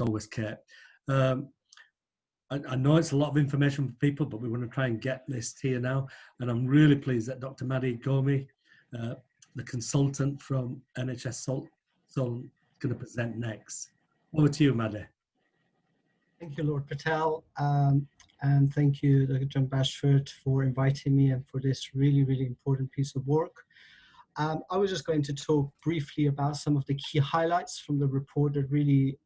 always Kate. I know it's a lot of information for people, but we want to try and get this here now. And I'm really pleased that Dr. Mahdi Ghomi, the consultant from NHS Solent, is going to present next. Over to you, Mahdi. Thank you, Lord Patel. And thank you, Dr. John Bashford, for inviting me and for this really, really important piece of work. I was just going to talk briefly about some of the key highlights from the report that really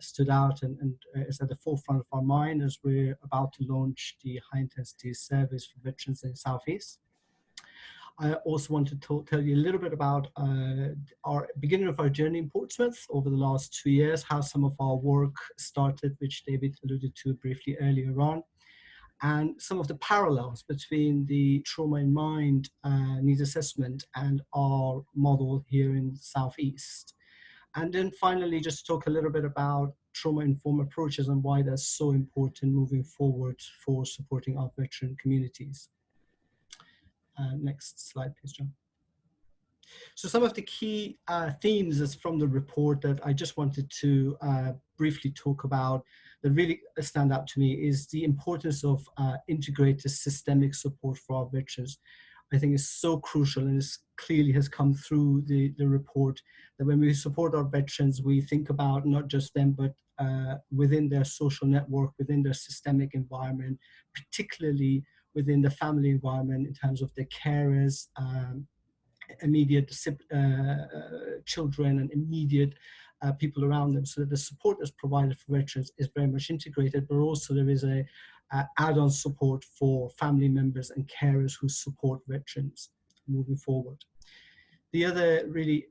stood out and is at the forefront of our mind as we're about to launch the high-intensity service for veterans in the Southeast. I also want to tell you a little bit about our beginning of our journey in Portsmouth over the last 2 years, how some of our work started, which David alluded to briefly earlier on, and some of the parallels between the trauma in mind needs assessment and our model here in the Southeast. And then finally, just talk a little bit about trauma-informed approaches and why that's so important moving forward for supporting our veteran communities. Next slide, please, John. So some of the key themes is from the report that I just wanted to briefly talk about that really stand out to me is the importance of integrated systemic support for our veterans. I think is so crucial, and this clearly has come through the report, that when we support our veterans, we think about not just them, but within their social network, within their systemic environment, particularly within the family environment in terms of their carers, immediate children and immediate people around them, so that the support that's provided for veterans is very much integrated, but also there is a add-on support for family members and carers who support veterans moving forward. The other really,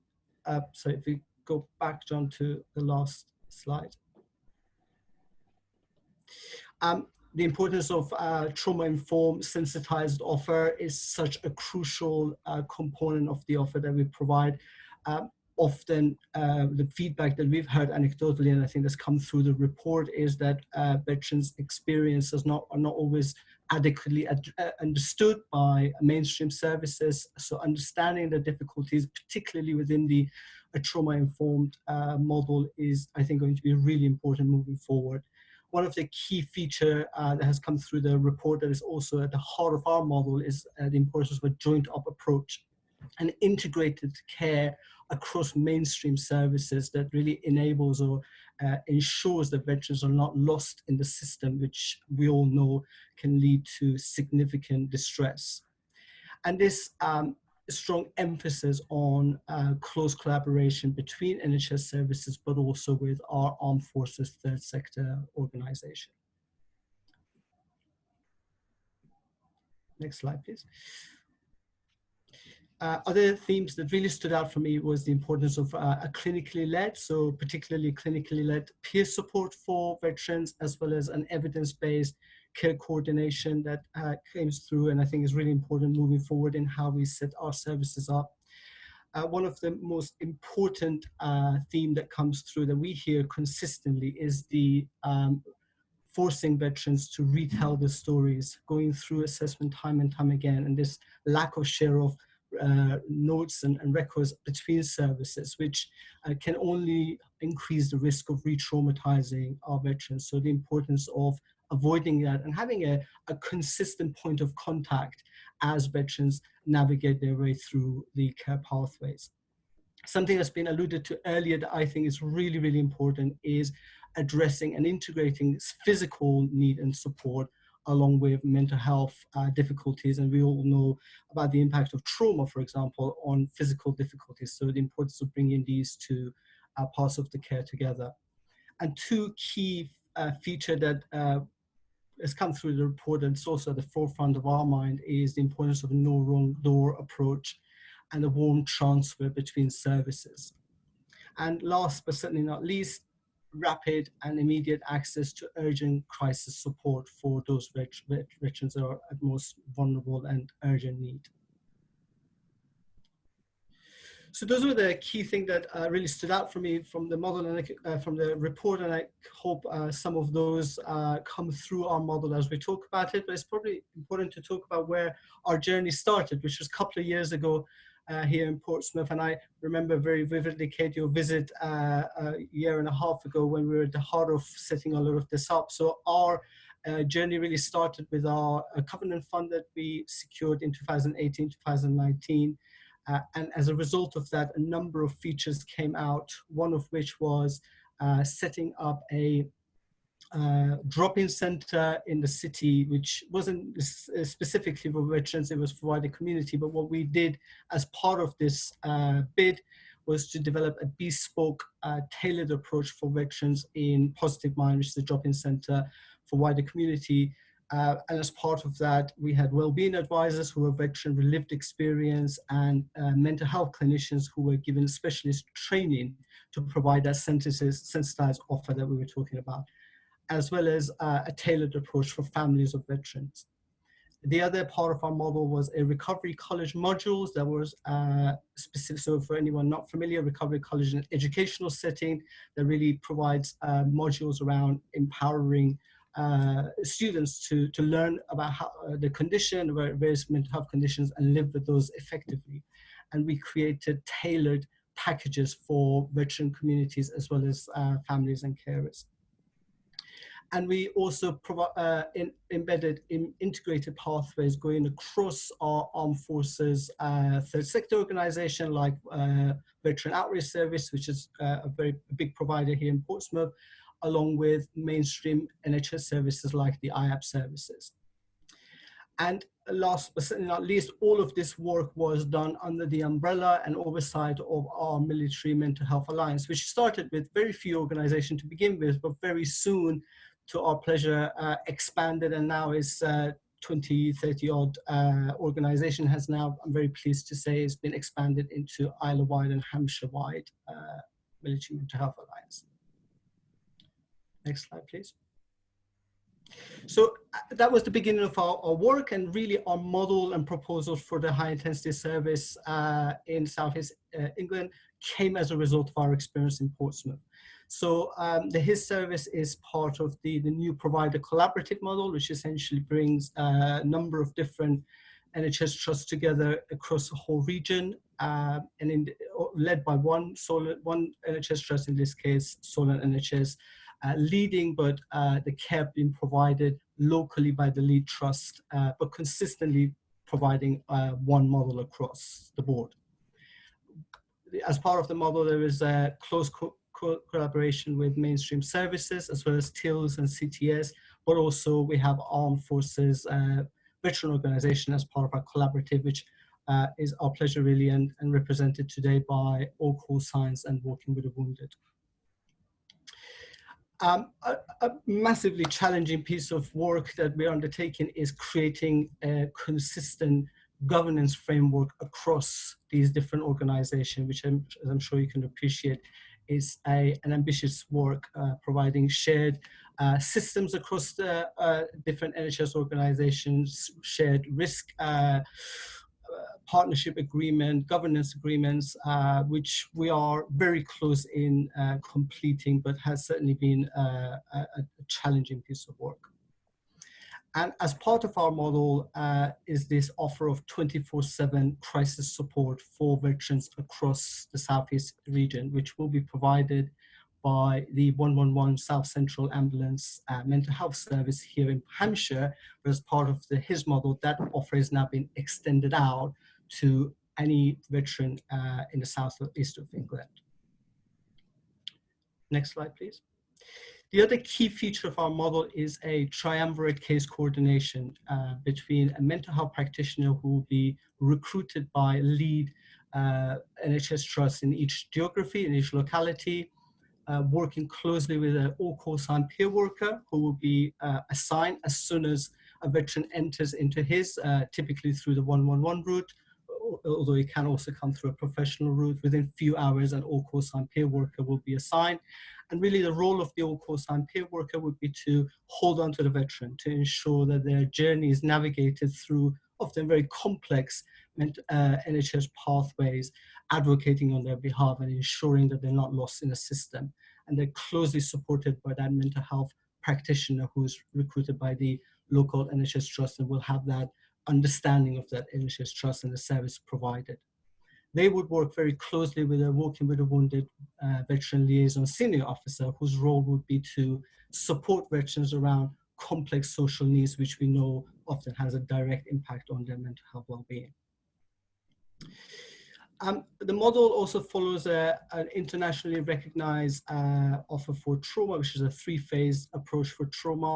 so if we go back, John, to the last slide. The importance of trauma-informed, sensitized offer is such a crucial component of the offer that we provide. Often the feedback that we've heard anecdotally, and I think that's come through the report, is that veterans' experiences are not always adequately understood by mainstream services. So understanding the difficulties, particularly within the trauma-informed model, is, I think, going to be really important moving forward. One of the key features that has come through the report that is also at the heart of our model is the importance of a joint-up approach and integrated care across mainstream services that really enables or ensures that veterans are not lost in the system, which we all know can lead to significant distress. And this strong emphasis on close collaboration between NHS services, but also with our armed forces third sector organization. Next slide, please. Other themes that really stood out for me was the importance of a clinically led, so particularly clinically led peer support for veterans, as well as an evidence-based care coordination that came through, and I think is really important moving forward in how we set our services up. One of the most important theme that comes through that we hear consistently is the forcing veterans to retell the stories, going through assessment time and time again, and this lack of share of notes and records between services, which can only increase the risk of re-traumatizing our veterans. So the importance of avoiding that and having a consistent point of contact as veterans navigate their way through the care pathways. Something that's been alluded to earlier that I think is really, really important is addressing and integrating physical need and support along with mental health difficulties. And we all know about the impact of trauma, for example, on physical difficulties. So the importance of bringing these two parts of the care together. And two key features that has come through the report, and it's also at the forefront of our mind, is the importance of a no wrong door approach and a warm transfer between services. And last but certainly not least, rapid and immediate access to urgent crisis support for those veterans that are at most vulnerable and urgent need. So those were the key things that really stood out for me from the model and from the report, and I hope some of those come through our model as we talk about it. But it's probably important to talk about where our journey started, which was a couple of years ago here in Portsmouth. And I remember very vividly, Kate, your visit a year and a half ago when we were at the heart of setting a lot of this up. So our journey really started with our covenant fund that we secured in 2018, 2019. And as a result of that, a number of features came out, one of which was setting up a drop-in center in the city, which wasn't specifically for veterans, it was for wider community. But what we did as part of this bid was to develop a bespoke, tailored approach for veterans in Positive Mind, which is the drop-in center for wider community. And as part of that, we had well-being advisors who were veteran with lived experience and mental health clinicians who were given specialist training to provide that sensitized offer that we were talking about, as well as a tailored approach for families of veterans. The other part of our model was a recovery college modules that was specific. So for anyone not familiar, recovery college is an educational setting that really provides modules around empowering students to learn about how, the condition, various mental health conditions, and live with those effectively. And we created tailored packages for veteran communities as well as families and carers. And we also embedded in integrated pathways going across our armed forces third sector organization like Veteran Outreach Service, which is a very big provider here in Portsmouth, along with mainstream NHS services like the IAP services. And last but certainly not least, all of this work was done under the umbrella and oversight of our Military Mental Health Alliance, which started with very few organizations to begin with, but very soon, to our pleasure, expanded and now is 20, 30 odd organization has now, I'm very pleased to say, has been expanded into Isle-of-Wight and Hampshire-wide Military Mental Health Alliance. Next slide, please. So that was the beginning of our work, and really our model and proposal for the high intensity service in Southeast England came as a result of our experience in Portsmouth. So the HIS service is part of the new provider collaborative model, which essentially brings a number of different NHS trusts together across the whole region, and led by one NHS trust, in this case, Solent NHS, leading, but the care being provided locally by the lead trust, but consistently providing one model across the board. As part of the model, there is a close collaboration with mainstream services, as well as TILs and CTS, but also we have Armed Forces Veteran Organization as part of our collaborative, which is our pleasure really, and represented today by All Call Signs and Walking with the Wounded. A massively challenging piece of work that we're undertaking is creating a consistent governance framework across these different organizations, which as I'm sure you can appreciate is an ambitious work, providing shared systems across the different NHS organizations, shared risk partnership agreement, governance agreements, which we are very close in completing, but has certainly been a challenging piece of work. And as part of our model is this offer of 24/7 crisis support for veterans across the Southeast region, which will be provided by the 111 South Central Ambulance Mental Health Service here in Hampshire. But as part of the HIS model, that offer has now been extended out to any veteran in the southeast of England. Next slide, please. The other key feature of our model is a triumvirate case coordination between a mental health practitioner who will be recruited by lead NHS trusts in each geography, in each locality, working closely with an all-call sign peer worker who will be assigned as soon as a veteran enters into HIS, typically through the 111 route, although it can also come through a professional route. Within few hours, an all-call sign peer worker will be assigned. And really the role of the all-call sign peer worker would be to hold on to the veteran, to ensure that their journey is navigated through often very complex NHS pathways, advocating on their behalf and ensuring that they're not lost in the system. And they're closely supported by that mental health practitioner who is recruited by the local NHS trust and will have that understanding of that NHS trust and the service provided. they would work very closely with a Walking with a Wounded veteran liaison senior officer, whose role would be to support veterans around complex social needs, which we know often has a direct impact on their mental health well-being. The model also follows an internationally recognized offer for trauma, which is a three-phase approach for trauma,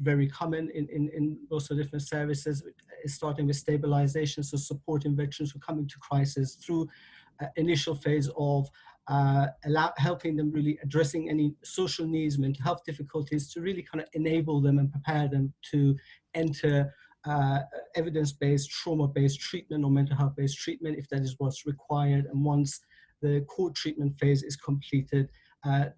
very common in lots of different services, starting with stabilization, so supporting veterans who come into crisis through initial phase of helping them really addressing any social needs, mental health difficulties, to really kind of enable them and prepare them to enter evidence-based, trauma-based treatment or mental health-based treatment if that is what's required. And once the core treatment phase is completed,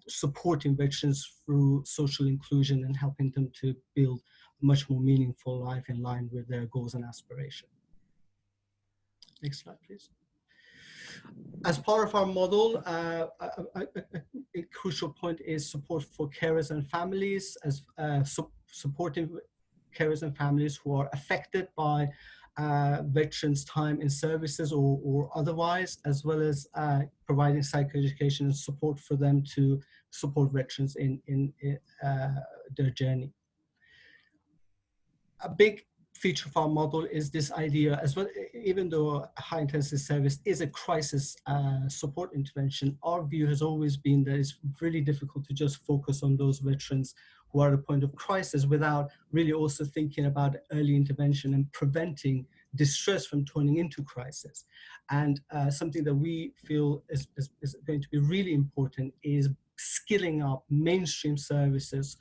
supporting veterans through social inclusion and helping them to build a much more meaningful life in line with their goals and aspirations. Next slide, please. As part of our model, a crucial point is support for carers and families, as supporting carers and families who are affected by veterans' time in services or otherwise, as well as providing psychoeducation and support for them to support veterans in their journey. A big feature of our model is this idea as well. Even though a high intensity service is a crisis support intervention, our view has always been that it's really difficult to just focus on those veterans who are at a point of crisis without really also thinking about early intervention and preventing distress from turning into crisis. And something that we feel is going to be really important is skilling up mainstream services,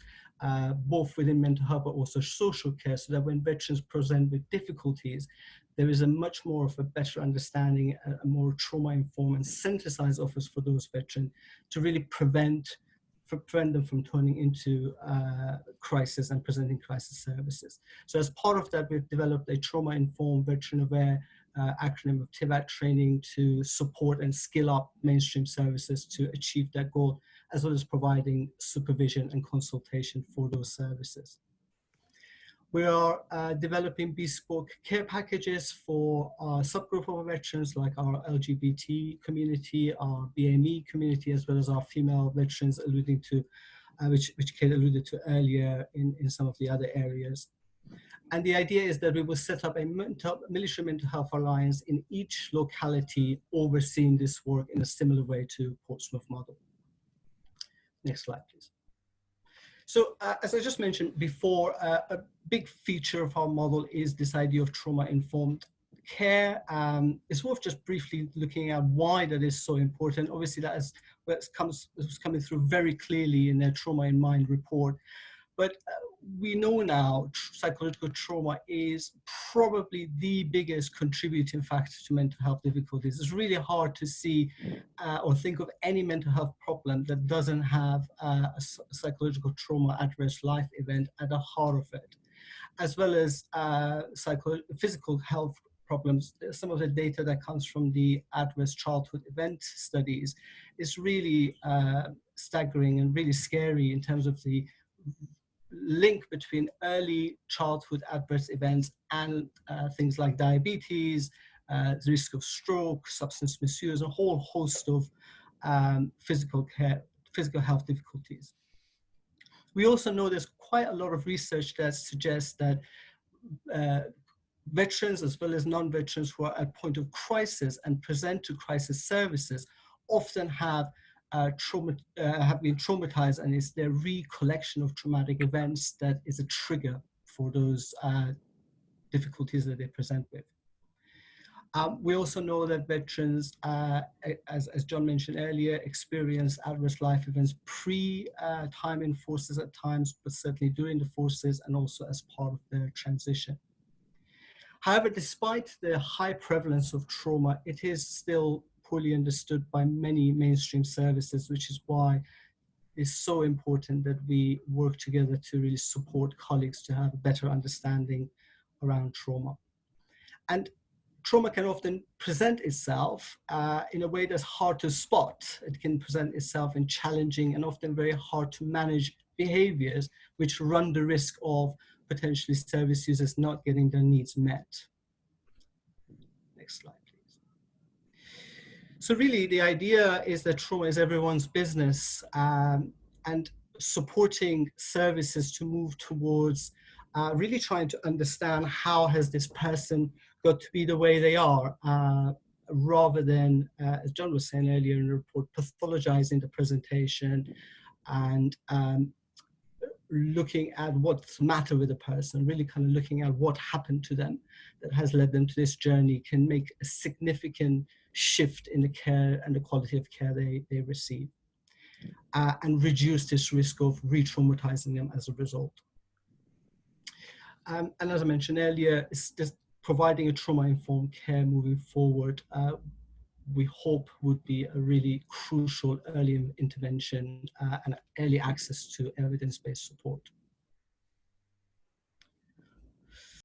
both within mental health but also social care, so that when veterans present with difficulties, there is a much more of a better understanding, a more trauma-informed and synthesized offers for those veterans to really prevent them from turning into crisis and presenting crisis services. So as part of that, we've developed a trauma-informed, veteran-aware acronym of TIVAT training to support and skill up mainstream services to achieve that goal, as well as providing supervision and consultation for those services. We are developing bespoke care packages for our subgroup of veterans, like our LGBT community, our BME community, as well as our female veterans, alluding to, which Kate alluded to earlier in some of the other areas. And the idea is that we will set up a military mental health alliance in each locality, overseeing this work in a similar way to Portsmouth Model. Next slide, please. So as I just mentioned before, a big feature of our model is this idea of trauma-informed care. It's worth just briefly looking at why that is so important. Obviously, that is what's coming through very clearly in their Trauma in Mind report. But we know now psychological trauma is probably the biggest contributing factor to mental health difficulties. It's really hard to see or think of any mental health problem that doesn't have a psychological trauma adverse life event at the heart of it, as well as physical health problems. Some of the data that comes from the adverse childhood event studies is really staggering and really scary in terms of the link between early childhood adverse events and things like diabetes, the risk of stroke, substance misuse, a whole host of physical health difficulties. We also know there's quite a lot of research that suggests that veterans as well as non-veterans who are at point of crisis and present to crisis services often have been traumatized, and it's their recollection of traumatic events that is a trigger for those difficulties that they present with. We also know that veterans, as John mentioned earlier, experience adverse life events pre-time in forces at times, but certainly during the forces and also as part of their transition. However, despite the high prevalence of trauma, it is still poorly understood by many mainstream services, which is why it's so important that we work together to really support colleagues to have a better understanding around trauma. And trauma can often present itself in a way that's hard to spot. It can present itself in challenging and often very hard to manage behaviors, which run the risk of potentially service users not getting their needs met. Next slide, please. So really, the idea is that trauma is everyone's business, and supporting services to move towards really trying to understand how has this person got to be the way they are, rather than, as John was saying earlier in the report, pathologizing the presentation and looking at what's the matter with the person, really kind of looking at what happened to them that has led them to this journey, can make a significant shift in the care and the quality of care they receive, and reduce this risk of re-traumatizing them as a result. And as I mentioned earlier, it's just providing a trauma-informed care moving forward, we hope would be a really crucial early intervention and early access to evidence-based support.